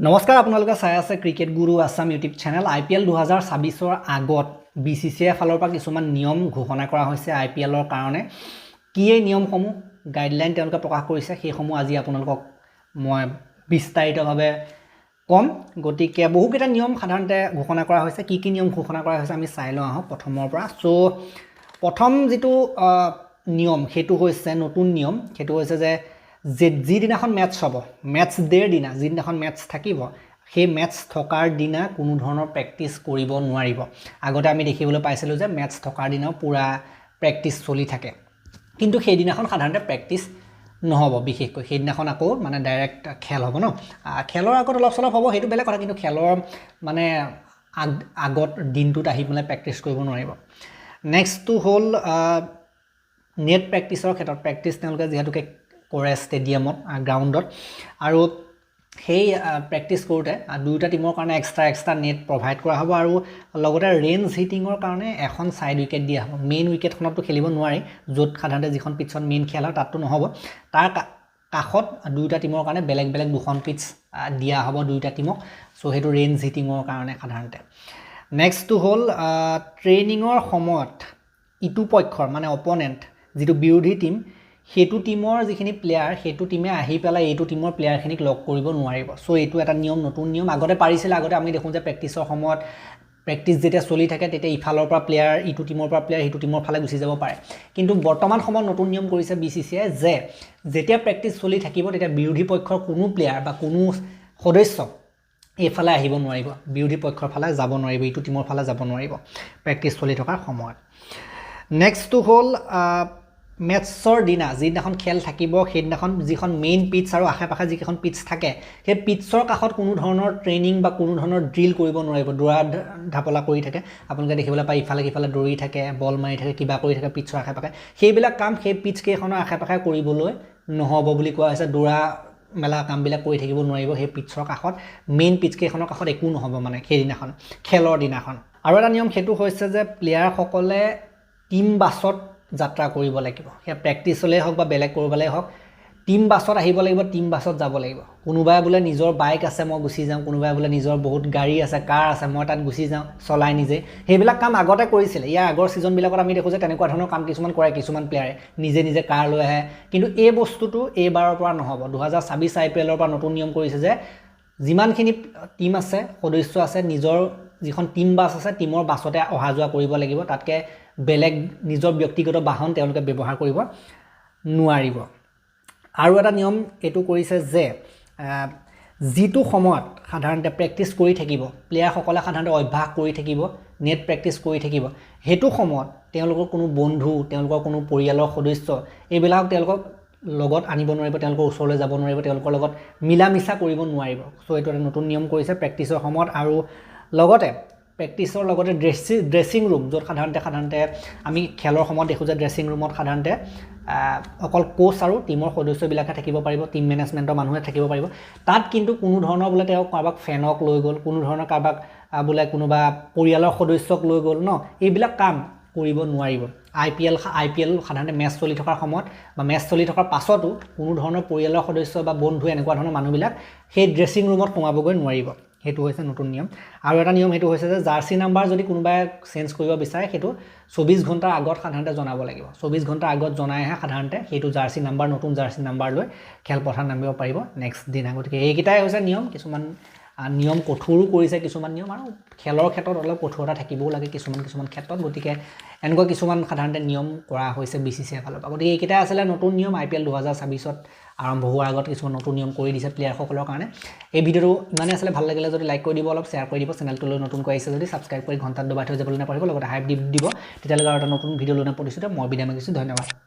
নমস্কাৰ আপোনালোকে চাই আছে ক্ৰিকেট গুৰু আছাম ইউটিউব চেনেল IPL 2026 আগত BCCI ফালৰ পৰা কিছুমান নিয়ম ঘোষণা কৰা হৈছে IPLৰ কাৰণে কি এই নিয়মসমূহ গাইডলাইন তেওঁলোকে প্ৰকাশ কৰিছে সেইসমূহ আজি আপোনালোকক মই বিস্তাৰিতভাৱে কম গতিকে বহুকেইটা নিয়ম সাধাৰণতে ঘোষণা কৰা হৈছে কি নিয়ম ঘোষণা কৰা হৈছে আমি চাই লওঁ আহক প্ৰথমৰ পৰা সো প্ৰথম যেটো নিয়ম হেতু হৈছে নতুন নিয়ম হেতু হৈছে যে যিদিনাখন মেটচ হ'ব মেটচ ডেৰ দিনা যিদিনাখন মেটচ থাকিব সেই মেটচ থকাৰ দিনা কোনো ধৰণৰ প্ৰেক্টিস কৰিব নোৱাৰিব আগতে আমি দেখিবলৈ পাইছিলো যে মেটচ থকাৰ দিনাও পুৰা প্ৰেক্টিস চলি থাকে কিন্তু সেই দিনাখন সাধাৰণতে প্ৰেক্টিস নহব বিশেষকৈ সেই দিনাখন আকৌ মানে ডাইৰেক্ট খেল হ'ব ন খেলৰ আগত অলপ চলপ হ'ব হেতু বেলেগ কথা কিন্তু খেলৰ মানে আগত দিনটোত আহি মানে প্ৰেক্টিস কৰিব নোৱাৰিব নেক্সট টু হ'ল নেট প্ৰেক্টিসৰ ক্ষেত্ৰত প্ৰেক্টিস তেওঁলোকে যেহেতুকে কৰে ষ্টেডিয়ামত গ্ৰাউণ্ডত আৰু সেই প্ৰেক্টিস কৰোতে দুটা টিমৰ কাৰণে এক্সট্ৰা নেট প্ৰভাইড কৰা হ'ব আৰু লগতে ৰেঞ্জ হিটিংৰ কাৰণে এখন সাইড উইকেট দিয়া হ'ব মেইন উইকেটখনতো খেলিব নোৱাৰি য'ত সাধাৰণতে যিখন পিটছত মেইন খেল হয় তাততো নহব তাৰ কাখত দুটা টিমৰ কাৰণে বেলেগ দুখন পিটছ দিয়া হ'ব দুটা টিমক সো হেতু ৰেঞ্জ হিটিংৰ কাৰণে সাধাৰণতে নেক্সট টু হ'ল ট্ৰেইনিংৰ সময়ত ইটো পক্ষৰ মানে অপোনেন্ট যেটো বিৰোধী টিম হেতু টিমৰ যিখিনি প্লেয়াৰ হেতু টিমে আহি পেলাই এইটো টিমৰ প্লেয়াৰখিনিক লক কৰিব নোৱাৰিব সো এইটো এটা নিয়ম নতুন নিয়ম আগতে পাৰিছিল আগতে আমি দেখোঁ যে প্ৰেক্টিসৰ সময়ত প্ৰেক্টিস যেতিয়া চলি থাকে তেতিয়া ইফালৰ পৰা প্লেয়াৰ ইটো টিমৰ পৰা প্লেয়াৰ হেতু টিমৰ ফালে গুচি যাব পাৰে কিন্তু বৰ্তমান সময়ত নতুন নিয়ম কৰিছে BCCI যে যেতিয়া প্ৰেক্টিস চলি থাকিব তেতিয়া বিৰোধী পক্ষৰ কোনো প্লেয়াৰ বা কোনো সদস্য এফালে আহিব নোৱাৰিব বিৰোধী পক্ষৰ ফালে যাব নোৱাৰিব ইটো টিমৰ ফালে যাব নোৱাৰিব প্ৰেক্টিস চলি থকাৰ সময়ত নেক্সট টু হ'ল মেটচৰ দিনা যিদিনাখন খেল থাকিব সেইদিনাখন যিখন মেইন পিটছ আৰু আশে-পাশে যিখন পিটছ থাকে সেই পিটছৰ কাষত কোনো ধৰণৰ ট্ৰেইনিং বা কোনো ধৰণৰ ড্ৰিল কৰিব নোৱাৰিব দৌৰা ঢাপলা কৰি থাকে আপোনালোকে দেখিবলৈ পাই ইফালে কিফালে দৌৰি থাকে বল মাৰি থাকে কিবা কৰি থাকে পিটছৰ আশে-পাশে সেইবিলাক কাম সেই পিটছ কেইখনৰ আশে-পাশে কৰিবলৈ নহব বুলি কোৱা হৈছে দৌৰা মেলা কামবিলাক কৰি থাকিব নোৱাৰিব সেই পিটছৰ কাষত মেইন পিটছ কেইখনৰ কাষত একো নহব মানে সেইদিনাখন খেলৰ দিনাখন আৰু এটা নিয়ম হেতু হৈছে যে প্লেয়াৰ সকলে টিম বাছত যাত্ৰা কৰিব লাগিব হে প্ৰেক্টিসলে হওক বা বেলেগ কৰবালে হওক টিম বাছত আহিব লাগিব টিম বাছত যাব লাগিব কোনোবাই বোলে নিজৰ বাইক আছে মই গুচি যাম কোনোবাই বোলে নিজৰ বহুত গাড়ী আছে কাৰ আছে মই তাত গুচি যাম চলাই নিজে হেবিলাক কাম আগতে কৰিছিল ইয়া আগৰ সিজন বিলাকত আমি দেখো যে তেনেকুৱা ধৰণৰ কাম কিছুমান কৰে কিছুমান প্লেয়াৰে নিজে কাৰ লৈ আহে কিন্তু এই বস্তুটো এইবাৰৰ পৰা নহব 2026 IPLৰ পৰা নতুন নিয়ম কৰিছে যে যিমানখিনি টিম আছে সদস্য আছে নিজৰ যিখন টিম বাছ আছে টিমৰ বাছতে অহা যোৱা কৰিব লাগিব তাতকে বেলেগ নিজৰ ব্যক্তিগত বাহন তেওঁলোকে ব্যৱহাৰ কৰিব নোৱাৰিব আৰু এটা নিয়ম এটো কৰিছে যে যিটো সময়ত সাধাৰণতে প্ৰেক্টিস কৰি থাকিব প্লেয়াৰ সকলে সাধাৰণতে অভ্যাস কৰি থাকিব নেট প্ৰেক্টিস কৰি থাকিব হেতু সময়ত তেওঁলোকৰ কোনো বন্ধু তেওঁলোকৰ কোনো পৰিয়ালৰ সদস্য এইবিলাক তেওঁলোকক লগত আনিব নোৱাৰিব তেওঁলোকৰ ওচৰলৈ যাব নোৱাৰিব তেওঁলোকৰ লগত মিলা মিছা কৰিব নোৱাৰিব সো এটো এটা নতুন নিয়ম কৰিছে প্ৰেক্টিসৰ সময়ত আৰু লগতে প্ৰেক্টিসৰ লগতে ড্ৰেছিং ৰুম য'ত সাধাৰণতে আমি খেলৰ সময়ত দেখো যে ড্ৰেছিং ৰুমত সাধাৰণতে অকল কোচ আৰু টিমৰ সদস্যবিলাকে থাকিব পাৰিব টিম মেনেজমেন্টৰ মানুহে থাকিব পাৰিব তাত কিন্তু কোনো ধৰণৰ বোলে তেওঁ কাবাক ফেনক লৈ গ'ল কোনো ধৰণৰ কাবাক বোলে কোনোবা পৰিয়ালৰ সদস্যক লৈ গ'ল ন এইবিলাক কাম কৰিব নোৱাৰিব IPL সাধাৰণতে মেচ চলি থকাৰ সময়ত বা মেচ চলি থকাৰ পাছতো কোনো ধৰণৰ পৰিয়ালৰ সদস্য বা বন্ধু এনেকুৱা ধৰণৰ মানুহবিলাক সেই ড্ৰেছিং ৰুমত সোমাবগৈ নোৱাৰিব হেতু হৈছে নতুন নিয়ম আৰু এটা নিয়ম হেতু হৈছে যে জাৰ্সি নাম্বাৰ যদি কোনোবাই চেঞ্জ কৰিব বিচাৰে হেতু 24 ঘণ্টাৰ আগত সাধাৰণতে জনাব লাগিব 24 ঘণ্টাৰ আগত জনাইহে সাধাৰণতে হেতু জাৰ্সি নাম্বাৰ নতুন জাৰ্সি নাম্বাৰ লৈ খেলপথাৰ নামিব পাৰিব নেক্সট দিনা গতিকে এইকেইটাই হৈছে নিয়ম কিছুমান নিয়ম কঠোৰো কৰিছে কিছুমান নিয়ম আৰু খেলৰ ক্ষেত্ৰত অলপ কঠোৰতা থাকিবও লাগে কিছুমান ক্ষেত্ৰত গতিকে এনেকুৱা কিছুমান সাধাৰণতে নিয়ম কৰা হৈছে BCCI ফালৰ পৰা গতিকে এইকেইটা আছিল নতুন নিয়ম IPL 2026ত আৰম্ভ হোৱাৰ আগত কিছুমান নতুন নিয়ম কৰি দিছে প্লেয়াৰ সকলৰ কাৰণে এই ভিডিওটো ইমানে আছিল ভাল লাগিলে যদি লাইক কৰি দিব অলপ শেয়াৰ কৰি দিব চেনেলটোলৈ নতুনকৈ আহিছে যদি সাবস্ক্ৰাইব কৰি ঘণ্টাত দবাই থৈ যাবলৈ নাপাহৰিব লগতে হাইপ দিব তেতিয়ালৈ আৰু এটা নতুন ভিডিও লৈ প্ৰতিশ্ৰুতি মই বিদায় মাগিছো ধন্যবাদ